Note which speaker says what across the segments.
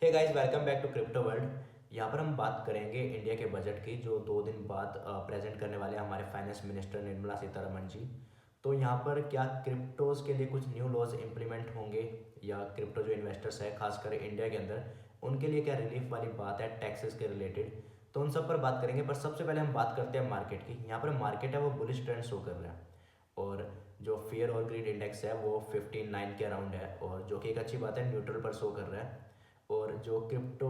Speaker 1: Hey guys, welcome back to crypto world. यहाँ पर हम बात करेंगे इंडिया के बजट की, जो 2 दिन बाद प्रेजेंट करने वाले हैं हमारे फाइनेंस मिनिस्टर निर्मला सीतारमण जी। तो यहाँ पर क्या क्रिप्टोज के लिए कुछ न्यू लॉज इंप्लीमेंट होंगे, या क्रिप्टो जो इन्वेस्टर्स है खासकर इंडिया के अंदर, उनके लिए क्या रिलीफ वाली बात है टैक्सेस के रिलेटेड। तो उन सब पर बात करेंगे, पर सबसे पहले हम बात करते हैं मार्केट की। यहाँ पर मार्केट है वो बुलिश ट्रेंड शो कर रहा है, और जो फियर और ग्रीड इंडेक्स है वो 59 के अराउंड है, और जो कि एक अच्छी बात है, न्यूट्रल पर शो कर रहा है। और जो क्रिप्टो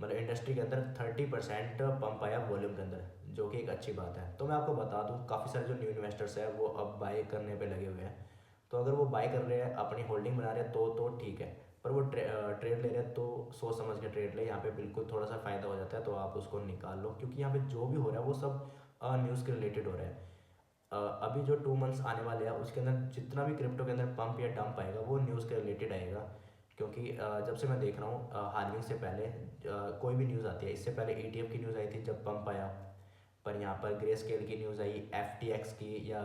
Speaker 1: मतलब इंडस्ट्री के अंदर 30% पंप आया वॉल्यूम के अंदर, जो कि एक अच्छी बात है। तो मैं आपको बता दूं, काफ़ी सारे जो न्यू इन्वेस्टर्स हैं वो अब बाय करने पे लगे हुए हैं। तो अगर वो बाय कर रहे हैं, अपनी होल्डिंग बना रहे हैं, तो ठीक है। पर वो ट्रेड ले रहे हैं तो सोच समझ के ट्रेड ले। यहाँ पे बिल्कुल थोड़ा सा फ़ायदा हो जाता है, तो आप उसको निकाल लो, क्योंकि यहाँ पे जो भी हो रहा है वो सब न्यूज़ के रिलेटेड हो रहा है। अभी जो 2 मंथ्स आने वाले हैं उसके अंदर जितना भी क्रिप्टो के अंदर पंप या डंप आएगा वो न्यूज़ के रिलेटेड आएगा। क्योंकि जब से मैं देख रहा हूँ, हार्विंग से पहले कोई भी न्यूज़ आती है। इससे पहले ETF की न्यूज़ आई थी जब पंप आया, पर यहाँ पर ग्रे स्केल की न्यूज़ आई, FTX की या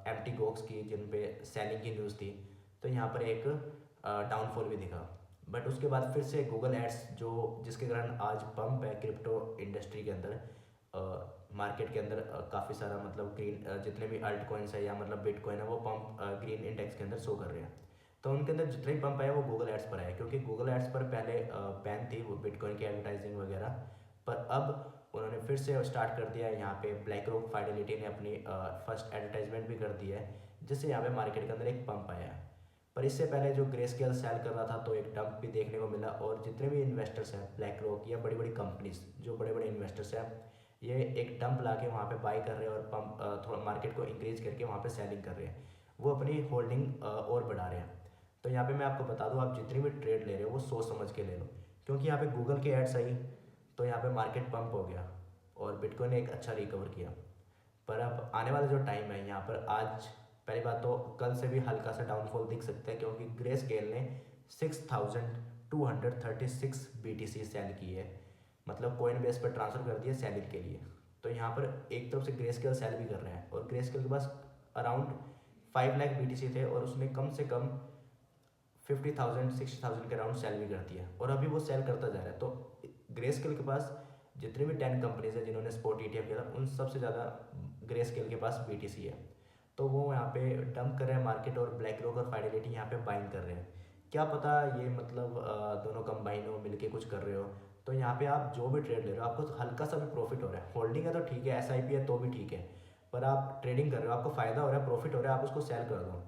Speaker 1: MT गोक्स की, जिन पे सेलिंग की न्यूज़ थी। तो यहाँ पर एक डाउनफॉल भी दिखा। बट उसके बाद फिर से गूगल एड्स, जो जिसके कारण आज पंप है क्रिप्टो इंडस्ट्री के अंदर, मार्केट के अंदर काफ़ी सारा मतलब ग्रीन, जितने भी अल्ट कॉइन्स है या मतलब बिटकॉइन है वो पंप ग्रीन इंडेक्स के अंदर शो कर रहे हैं। तो उनके अंदर जितने भी पंप आया वो गूगल एड्स पर आया, क्योंकि गूगल एड्स पर पहले बैन थी वो बिटकॉइन की एडवर्टाइजिंग वगैरह। पर अब उन्होंने फिर से स्टार्ट कर दिया है। यहाँ पे ब्लैक रॉक फाइडेलिटी ने अपनी फर्स्ट एडवर्टाइजमेंट भी कर दी है, जिससे यहाँ पे मार्केट के अंदर एक पंप आया है। पर इससे पहले जो ग्रे स्केल सेल कर रहा था तो एक डंप भी देखने को मिला, और जितने भी इन्वेस्टर्स हैं ब्लैक रॉक या बड़ी बड़ी कंपनीज, जो बड़े बड़े इन्वेस्टर्स हैं, ये एक डंप ला के वहाँ पर बाई कर रहे हैं, और पंप थोड़ा मार्केट को इंक्रीज करके वहाँ पर सेलिंग कर रहे हैं। वो अपनी होल्डिंग और बढ़ा रहे हैं। तो यहाँ पे मैं आपको बता दूँ, आप जितनी भी ट्रेड ले रहे हो वो सोच समझ के ले लो, क्योंकि यहाँ पे गूगल की एड्स आई तो यहाँ पे मार्केट पंप हो गया, और बिटकॉइन ने एक अच्छा रिकवर किया। पर अब आने वाला जो टाइम है, यहाँ पर आज पहली बात तो कल से भी हल्का सा डाउनफॉल दिख सकता है, क्योंकि ग्रे स्केल ने 6236 BTC सेल की है, मतलब कॉइन बेस पर ट्रांसफर कर दिया सेलिंग के लिए। तो यहाँ पर एक तरफ से ग्रे स्केल सेल भी कर रहे हैं, और ग्रे स्केल के पास अराउंड 5 लाख BTC थे, और उसने कम से कम 50,000 60,000 के अराउंड सेल भी कर दिया, और अभी वो सेल करता जा रहा है। तो ग्रे स्केल के पास जितने भी 10 कंपनीज है जिन्होंने स्पॉट ETF किया था, उन सबसे ज़्यादा ग्रे स्केल के पास BTC है। तो वो यहाँ पे डंप कर रहे हैं मार्केट, और ब्लैक रॉक और फाइडेलिटी यहाँ पे बाइंग कर रहे हैं। क्या पता ये मतलब दोनों कंबाइन हो, मिलके कुछ कर रहे हो। तो यहाँ पे आप जो भी ट्रेड ले रहे हो, आपको हल्का सा भी प्रॉफिट हो रहा है, होल्डिंग है तो ठीक है, SIP है तो भी ठीक है। पर आप ट्रेडिंग कर रहे हो, आपको फ़ायदा हो रहा है, प्रॉफिट हो रहा है, आप उसको सेल कर दो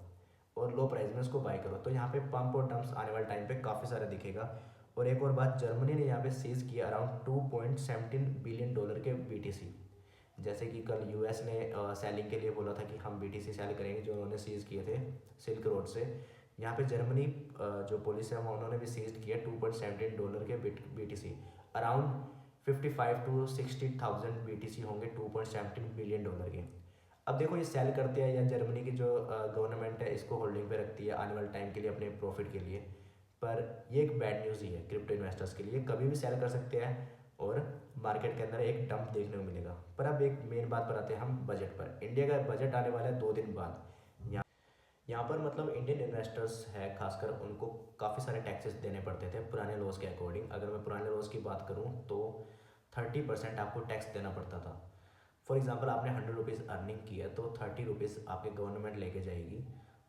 Speaker 1: और लो प्राइस में उसको बाय करो। तो यहाँ पे पंप और डंप्स आने वाले टाइम पे काफ़ी सारा दिखेगा। और एक और बात, जर्मनी ने यहाँ पे सीज किया अराउंड $2.17 बिलियन के BTC। जैसे कि कल US ने सेलिंग के लिए बोला था कि हम BTC सेल करेंगे, जो उन्होंने सीज किए थे सिल्क रोड से। यहाँ पे जर्मनी जो पुलिस है वो उन्होंने भी सीज किया $2.17 के BTC। अराउंड 55 to 60,000 BTC होंगे $2.17 बिलियन के। अब देखो ये सेल करते हैं, या जर्मनी की जो गवर्नमेंट है इसको होल्डिंग पे रखती है आने वाले टाइम के लिए अपने प्रॉफिट के लिए। पर ये एक बैड न्यूज़ ही है क्रिप्टो इन्वेस्टर्स के लिए, कभी भी सेल कर सकते हैं, और मार्केट के अंदर एक डंप देखने को मिलेगा। पर अब एक मेन बात पर आते हैं हम बजट पर। इंडिया का बजट आने वाला है 2 दिन बाद। यहाँ पर मतलब इंडियन इन्वेस्टर्स है खासकर, उनको काफ़ी सारे टैक्सेस देने पड़ते थे पुराने लॉज के अकॉर्डिंग। अगर मैं पुराने लॉज की बात करूँ तो 30% आपको टैक्स देना पड़ता था। फॉर एग्जांपल आपने 100 रुपीज़ अर्निंग की है तो 30 रुपीज़ आपके गवर्नमेंट लेके जाएगी,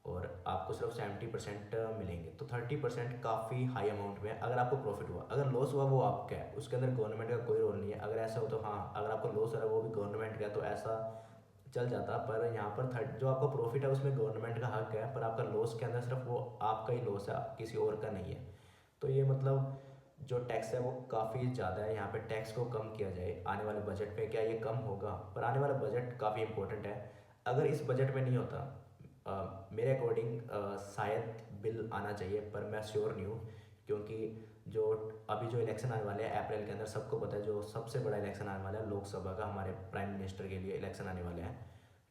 Speaker 1: और आपको सिर्फ 70% मिलेंगे। तो 30% काफ़ी हाई अमाउंट में। अगर आपको प्रॉफिट हुआ, अगर लॉस हुआ वो आपका है, उसके अंदर गवर्नमेंट का कोई रोल नहीं है। अगर ऐसा हो तो हाँ, अगर आपको लॉस हो रहा है वो भी गवर्नमेंट का है तो ऐसा चल जाता। पर यहाँ पर जो आपका प्रॉफिट है उसमें गवर्नमेंट का हक है, पर आपका लॉस के अंदर सिर्फ वो आपका ही लॉस है, किसी और का नहीं है। तो ये मतलब जो टैक्स है वो काफ़ी ज़्यादा है। यहाँ पे टैक्स को कम किया जाए आने वाले बजट पे। क्या ये कम होगा? पर आने वाला बजट काफ़ी इंपॉर्टेंट है। अगर इस बजट में नहीं होता, मेरे अकॉर्डिंग शायद बिल आना चाहिए, पर मैं श्योर नहीं हूँ। क्योंकि जो अभी जो इलेक्शन आने वाले हैं अप्रैल के अंदर, सबको पता है जो सबसे बड़ा इलेक्शन आने वाला है लोकसभा का, हमारे प्राइम मिनिस्टर के लिए इलेक्शन आने वाले हैं।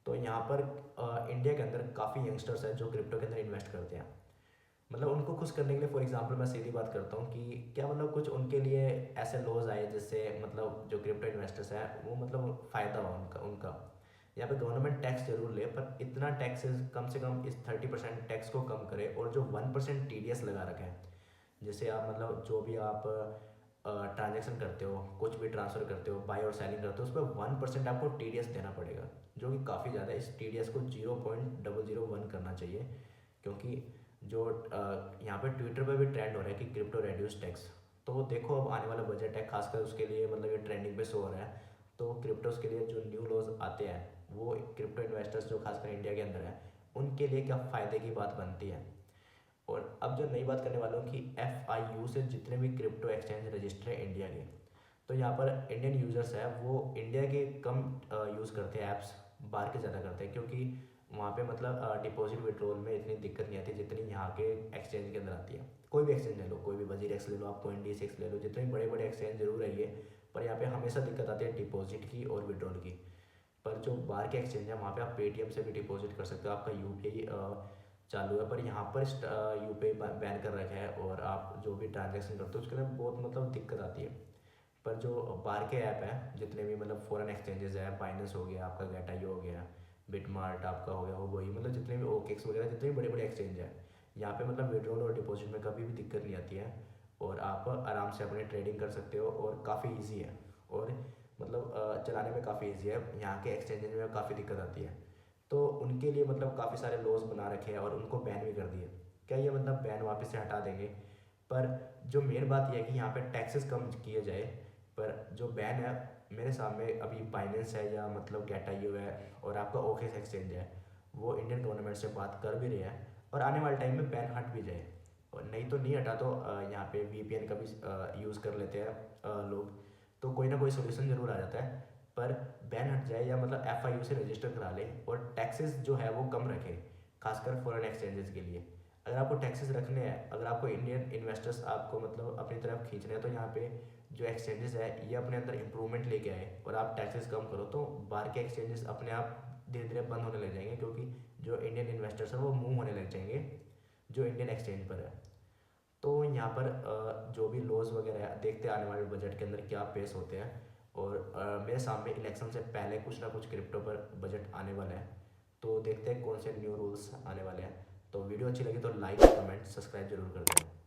Speaker 1: तो यहाँ पर इंडिया के अंदर काफ़ी यंगस्टर्स हैं जो क्रिप्टो के अंदर इन्वेस्ट करते हैं। मतलब उनको खुश करने के लिए, फॉर एग्जांपल मैं सीधी बात करता हूँ कि क्या मतलब कुछ उनके लिए ऐसे लॉज आए जिससे मतलब जो क्रिप्टो इन्वेस्टर्स हैं वो मतलब फ़ायदा हो उनका उनका यहाँ पे गवर्नमेंट टैक्स जरूर ले, पर इतना टैक्सेस कम से कम इस 30% टैक्स को कम करे, और जो 1% TDS लगा रखा है, जैसे आप मतलब जो भी आप ट्रांजेक्शन करते हो, कुछ भी ट्रांसफ़र करते हो, बाई और सेलिंग करते हो, उस पर 1% आपको टी देना पड़ेगा, जो कि काफ़ी ज़्यादा है। इस टी को 0.001 करना चाहिए, क्योंकि जो यहाँ पे ट्विटर पे भी ट्रेंड हो रहा है कि क्रिप्टो रेड्यूस टैक्स। तो देखो अब आने वाला बजट है, खासकर उसके लिए मतलब ये ट्रेंडिंग पे शो हो रहा है। तो क्रिप्टोज़ के लिए जो न्यू लॉज आते हैं, वो क्रिप्टो इन्वेस्टर्स जो खासकर इंडिया के अंदर है, उनके लिए क्या फ़ायदे की बात बनती है। और अब जो नई बात करने वाला हूँ कि FIU से जितने भी क्रिप्टो एक्सचेंज रजिस्टर है इंडिया के, तो यहाँ पर इंडियन यूज़र्स है वो इंडिया के कम यूज़ करते हैं ऐप्स, बाहर के ज़्यादा करते हैं, क्योंकि वहाँ पे मतलब डिपॉजिट विड्रॉल में इतनी दिक्कत नहीं आती जितनी यहाँ के एक्सचेंज के अंदर आती है। कोई भी एक्सचेंज ले लो, कोई भी वजीर एक्स ले लो, आप कोइन D6 ले लो, जितने बड़े बड़े एक्सचेंज जरूर है ये, पर यहाँ पे हमेशा दिक्कत आती है डिपॉजिट की और विड्रॉल की। पर जो बाहर के एक्सचेंज है वहाँ पे आप पेटीएम से भी डिपॉजिट कर सकते हो, आपका UPI चालू है, पर यहाँ पर UPI बैन कर रखा है, और आप जो भी ट्रांजेक्शन करते हो उसके लिए बहुत मतलब दिक्कत आती है। पर जो बाहर के ऐप हैं जितने भी मतलब फॉरेन एक्सचेंजेस है, बाइनेंस हो गया आपका, गेटाइयो हो गया, बिटमार्ट आपका हो गया, वो वही मतलब जितने भी OKX वगैरह जितने भी बड़े बड़े एक्सचेंज हैं, यहाँ पे मतलब विड्रॉल और डिपॉजिट में कभी भी दिक्कत नहीं आती है, और आप आराम से अपने ट्रेडिंग कर सकते हो, और काफ़ी ईजी है, और मतलब चलाने में काफ़ी ईजी है। यहाँ के एक्सचेंजेस में काफ़ी दिक्कत आती है, तो उनके लिए मतलब काफ़ी सारे लॉज बना रखे हैं और उनको बैन भी कर दिए। क्या ये मतलब बैन वापस से हटा देंगे? पर जो मेन बात यह है कि यहाँ पे टैक्सेस कम किए जाए। पर जो बैन है, मेरे सामने अभी बाइनेंस है या मतलब गेटाइयो है और आपका OKX एक्सचेंज है, वो इंडियन गवर्नमेंट से बात कर भी रहे हैं, और आने वाले टाइम में बैन हट भी जाए, और नहीं तो नहीं हटा तो यहाँ पे VPN का भी यूज़ कर लेते हैं लोग, तो कोई ना कोई सोल्यूशन ज़रूर आ जाता है। पर बैन हट जाए या मतलब FIU से रजिस्टर करा ले, और टैक्सेस जो है वो कम रखे, खासकर फॉरेन एक्सचेंजेस के लिए। अगर आपको टैक्सेस रखने हैं, अगर आपको इंडियन इन्वेस्टर्स आपको मतलब अपनी तरफ खींचने हैं, तो यहाँ पे जो एक्सचेंजेस है ये अपने अंदर इम्प्रूवमेंट लेके आए और आप टैक्सेस कम करो, तो बाहर के एक्सचेंजेस अपने आप धीरे धीरे बंद होने लग जाएंगे, क्योंकि जो इंडियन इन्वेस्टर्स हैं वो मूव होने लग जाएंगे जो इंडियन एक्सचेंज पर है। तो यहाँ पर जो भी लॉज वगैरह है, देखते हैं आने वाले बजट के अंदर क्या पेश होते हैं, और मेरे सामने इलेक्शन से पहले कुछ ना कुछ क्रिप्टो पर बजट आने वाला है, तो देखते हैं कौन से न्यू रूल्स आने वाले हैं। तो वीडियो अच्छी लगी तो लाइक, कमेंट, सब्सक्राइब जरूर कर दें।